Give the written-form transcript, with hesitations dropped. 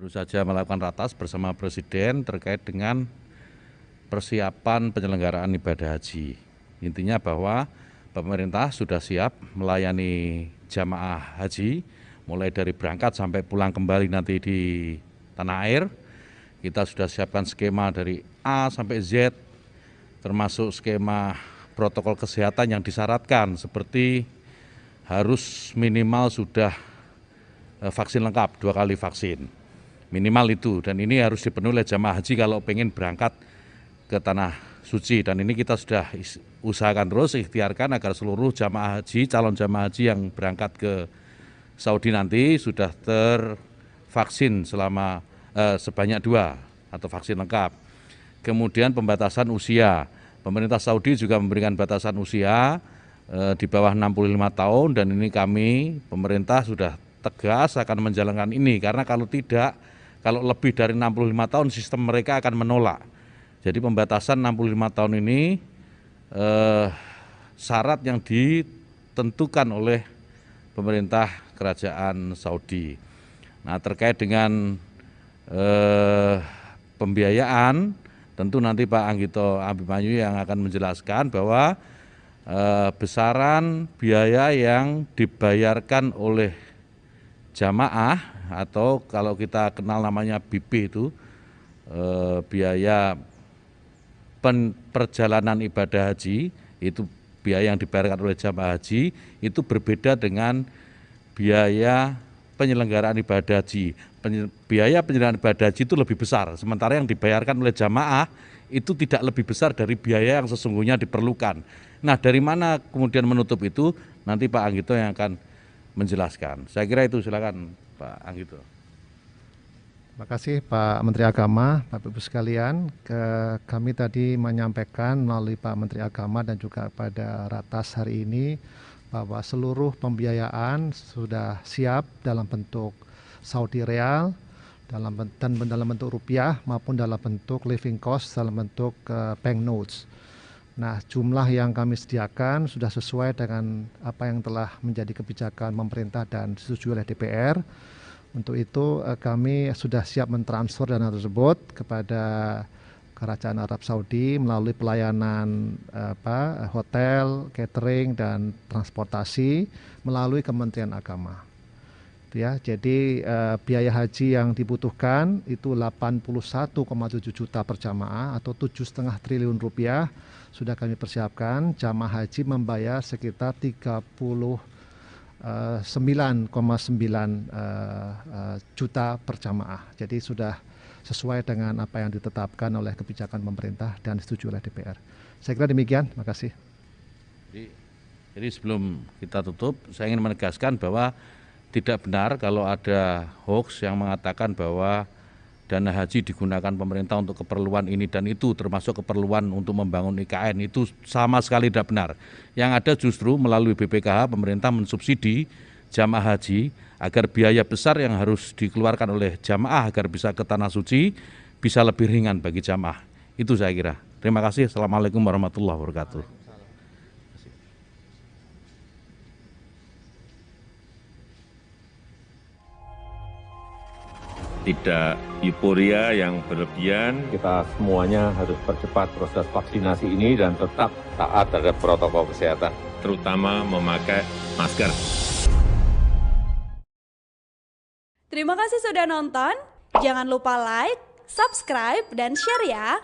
Baru saja melakukan ratas bersama Presiden terkait dengan persiapan penyelenggaraan ibadah haji. Intinya bahwa pemerintah sudah siap melayani jamaah haji mulai dari berangkat sampai pulang kembali nanti di tanah air. Kita sudah siapkan skema dari A sampai Z, termasuk skema protokol kesehatan yang disyaratkan seperti harus minimal sudah vaksin lengkap 2 kali vaksin. Minimal itu, dan ini harus dipenuhi oleh jamaah haji kalau pengen berangkat ke tanah suci, dan ini kita sudah usahakan terus, ikhtiarkan agar seluruh jamaah haji, calon jamaah haji yang berangkat ke Saudi nanti sudah tervaksin selama sebanyak 2 atau vaksin lengkap. Kemudian pembatasan usia, pemerintah Saudi juga memberikan batasan usia di bawah 65 tahun, dan ini kami pemerintah sudah tegas akan menjalankan ini, karena kalau tidak, kalau lebih dari 65 tahun sistem mereka akan menolak. Jadi pembatasan 65 tahun ini syarat yang ditentukan oleh pemerintah kerajaan Saudi. Nah, terkait dengan pembiayaan, tentu nanti Pak Anggito Abimanyu yang akan menjelaskan bahwa besaran biaya yang dibayarkan oleh jamaah, atau kalau kita kenal namanya BP itu, biaya perjalanan ibadah haji, itu biaya yang dibayarkan oleh jamaah haji itu berbeda dengan biaya penyelenggaraan ibadah haji. Biaya penyelenggaraan ibadah haji itu lebih besar, sementara yang dibayarkan oleh jamaah itu tidak lebih besar dari biaya yang sesungguhnya diperlukan. Nah, dari mana kemudian menutup itu, nanti Pak Anggito yang akan menjelaskan. Saya kira itu, silakan Pak Anggito. Terima kasih Pak Menteri Agama, Bapak Ibu sekalian. Kami tadi menyampaikan melalui Pak Menteri Agama dan juga pada ratas hari ini bahwa seluruh pembiayaan sudah siap dalam bentuk Saudi Real, dalam bentuk rupiah maupun dalam bentuk living cost, dalam bentuk bank notes. Nah, jumlah yang kami sediakan sudah sesuai dengan apa yang telah menjadi kebijakan pemerintah dan disetujui oleh DPR. Untuk itu kami sudah siap mentransfer dana tersebut kepada Kerajaan Arab Saudi melalui pelayanan hotel, catering, dan transportasi melalui Kementerian Agama. Ya, jadi biaya haji yang dibutuhkan itu 81,7 juta per jamaah atau 7,5 triliun rupiah sudah kami persiapkan. Jamaah haji membayar sekitar 39,9 juta per jamaah. Jadi sudah sesuai dengan apa yang ditetapkan oleh kebijakan pemerintah dan disetujui oleh DPR. Saya kira demikian. Terima kasih. Jadi sebelum kita tutup, saya ingin menegaskan bahwa tidak benar kalau ada hoax yang mengatakan bahwa dana haji digunakan pemerintah untuk keperluan ini dan itu, termasuk keperluan untuk membangun IKN, itu sama sekali tidak benar. Yang ada justru melalui BPKH pemerintah mensubsidi jamaah haji agar biaya besar yang harus dikeluarkan oleh jamaah agar bisa ke tanah suci bisa lebih ringan bagi jamaah. Itu saya kira. Terima kasih. Assalamualaikum warahmatullahi wabarakatuh. Tidak euforia yang berlebihan. Kita semuanya harus percepat proses vaksinasi ini dan tetap taat terhadap protokol kesehatan, terutama memakai masker. Terima kasih sudah nonton. Jangan lupa like, subscribe, dan share ya.